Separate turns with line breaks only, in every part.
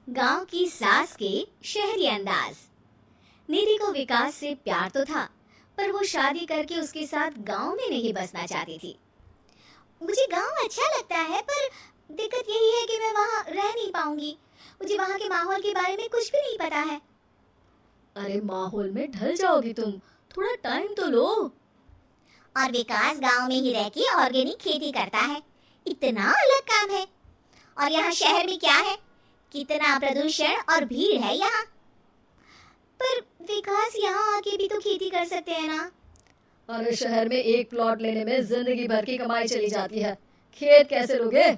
गांव की सास के शहरी अंदाज। निधि को विकास से प्यार तो था, पर वो शादी करके उसके साथ गांव में नहीं बसना चाहती थी। मुझे गांव अच्छा लगता है, पर दिक्कत यही है कि मैं वहाँ रह नहीं पाऊंगी। मुझे वहाँ के माहौल के बारे में कुछ भी नहीं पता है।
अरे माहौल में ढल जाओगी तुम, थोड़ा टाइम तो लो।
और विकास गांव में ही रह के ऑर्गेनिक खेती करता है, इतना अलग काम है। और यहाँ शहर में क्या है, कितना प्रदूषण और भीड़ है यहाँ। पर विकास यहाँ आके भी तो खेती कर सकते हैं ना।
अरे शहर में एक प्लॉट लेने में जिंदगी भर की कमाई चली जाती है, खेत कैसे लोगे?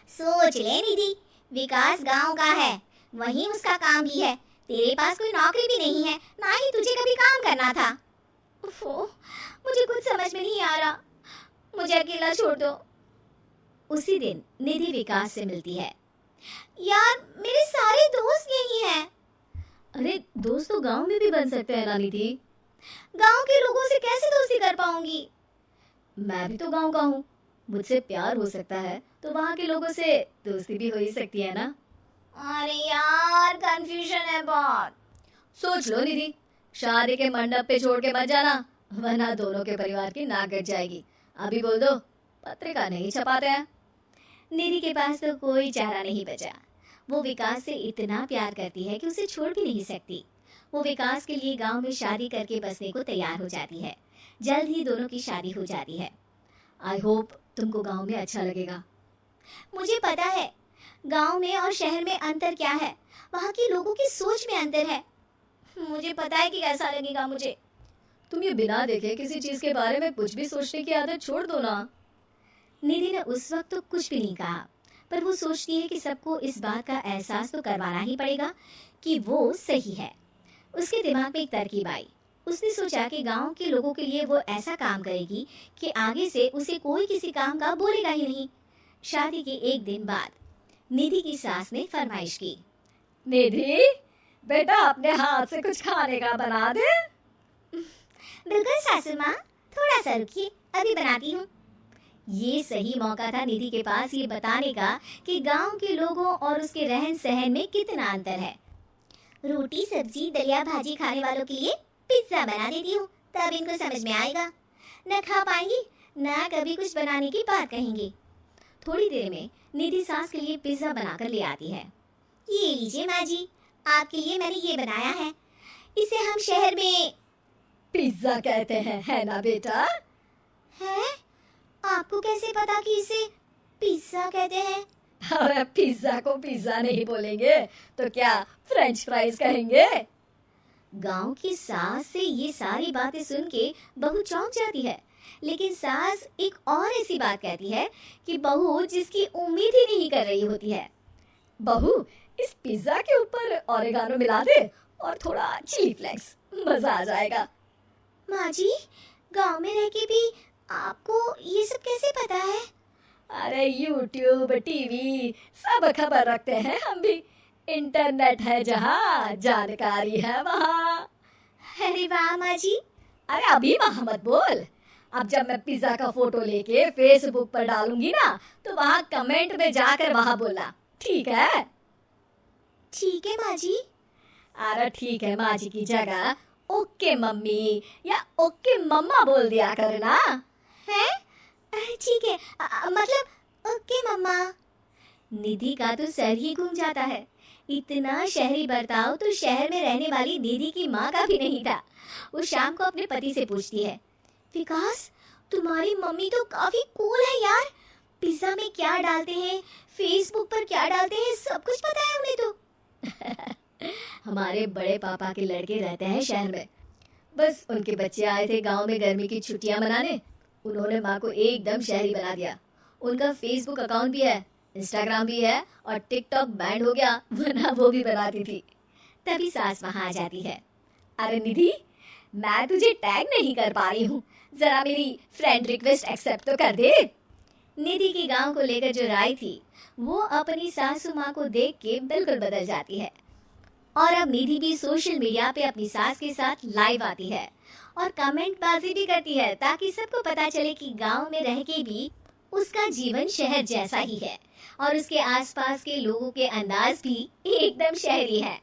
सोच ले निधि, विकास गांव का है, वहीं उसका काम भी है। तेरे पास कोई नौकरी भी नहीं है, ना ही तुझे कभी काम करना था। उफ़ो, मुझे कुछ समझ में नहीं आ रहा, मुझे अकेला छोड़ दो। उसी दिन निधि विकास से मिलती है। यार, मेरे सारे दोस्त यही हैं।
अरे दोस्त तो गांव में भी बन सकते हैं ना निधि।
गांव के लोगों से कैसे दोस्ती कर पाऊंगी?
मैं भी तो गांव का हूँ, मुझसे प्यार हो सकता है तो वहाँ के लोगों से दोस्ती भी हो ही सकती है ना।
अरे यार, कंफ्यूजन है बहुत।
सोच लो निधि, शादी के मंडप पे छोड़ के मत जाना, वरना दोनों के परिवार की नाक कट जाएगी। अभी बोल दो, पत्रिका नहीं छपाते हैं।
निधि के पास तो कोई चारा नहीं बचा। वो विकास से इतना प्यार करती है कि उसे छोड़ भी नहीं सकती। वो विकास के लिए गांव में शादी करके बसने को तैयार हो जाती है। जल्द ही दोनों की शादी हो जाती है।
आई होप तुमको गांव में अच्छा लगेगा।
मुझे पता है गांव में और शहर में अंतर क्या है। वहाँ के लोगों की सोच में अंतर है। मुझे पता है कि कैसा लगेगा मुझे।
तुम ये बिना देखे किसी चीज के बारे में कुछ भी सोचने की आदत छोड़ दो ना।
निधि ने उस वक्त तो कुछ भी नहीं कहा, पर वो सोचती है कि सबको इस बात का एहसास तो करवाना ही पड़ेगा कि वो सही है। उसके दिमाग में एक तरकीब आई। उसने सोचा कि गांव के लोगों के लिए वो ऐसा काम करेगी कि आगे से उसे कोई किसी काम का बोलेगा ही नहीं। शादी के एक दिन बाद निधि की सास ने फरमाइश की।
निधि, बेटा अपने हाथ से कुछ खाने का बना दे।
बिल्कुल सासू माँ, थोड़ा सा रुकिए, अभी बनाती हूँ। ये सही मौका था निधि के पास ये बताने का कि गांव के लोगों और उसके रहन सहन में कितना अंतर है। रोटी सब्जी दलिया भाजी खाने वालों के लिए पिज्जा बना देती हूँ, तब इनको समझ में आएगा। न खा पाएंगी, न कभी कुछ बनाने की बात कहेंगी। थोड़ी देर में निधि सास के लिए पिज्जा बनाकर ले आती है। ये लीजिए माँ जी, आपके लिए मैंने ये बनाया है। इसे हम शहर में
पिज्जा कहते हैं, है ना बेटा?
है? आपको कैसे पता कि इसे पिज्जा कहते हैं?
अरे पिज्जा को पिज्जा नहीं बोलेंगे तो क्या फ्रेंच फ्राइज कहेंगे?
गांव की सास से ये सारी बातें सुन के बहू चौंक जाती है, लेकिन सास एक और ऐसी बात कहती है कि बहू जिसकी उम्मीद ही नहीं कर रही होती है।
बहू, इस पिज्जा के ऊपर ओरेगानो मिला दे और थोड़ा चिली फ्लेक्स, मजा आ जाएगा।
माँ जी, गांव में रह के भी आपको ये सब कैसे पता है?
अरे यूट्यूब टीवी सब खबर रखते हैं हम भी। इंटरनेट है जहाँ, जानकारी है वहाँ।
अरे वाह माँ जी।
अरे अभी वहाँ मत बोल, अब जब मैं पिज्जा का फोटो लेके फेसबुक पर डालूंगी ना, तो वहाँ कमेंट में जाकर वहाँ बोलना, ठीक है?
ठीक है माँ जी।
अरे ठीक है माँ जी की जगह ओके मम्मी या ओके मम्मा बोल दिया करना।
है? ठीक है, मतलब ओके मम्मा। निधि का तो सर ही घूम जाता है। इतना शहरी बर्ताव तो शहर में रहने वाली निधि की माँ का भी नहीं था। वो शाम को अपने पति से पूछती है, विकास, तुम्हारी मम्मी तो काफी कूल है यार। पिज्जा में क्या डालते हैं, फेसबुक पर क्या डालते हैं, सब कुछ पता है उन्हें तो।
हमारे बड़े पापा के लड़के रहते हैं शहर में, बस उनके बच्चे आए थे गांव में गर्मी की छुट्टियां मनाने, उन्होंने माँ को एकदम शहरी बना दिया। उनका फेसबुक अकाउंट भी है, इंस्टाग्राम भी है और टिकटॉक बैंड हो गया, वरना वो भी बनाती थी।
तभी सास वहाँ आ जाती है।
अरे निधि, मैं तुझे टैग नहीं कर पा रही हूँ, जरा मेरी फ्रेंड रिक्वेस्ट एक्सेप्ट तो कर दे।
निधि की गांव को लेकर जो राय थी वो अपनी सासू माँ को देख के बिल्कुल बदल जाती है। और अब निधि भी सोशल मीडिया पे अपनी सास के साथ लाइव आती है और कमेंट बाजी भी करती है, ताकि सबको पता चले कि गांव में रह के भी उसका जीवन शहर जैसा ही है और उसके आसपास के लोगों के अंदाज भी एकदम शहरी है।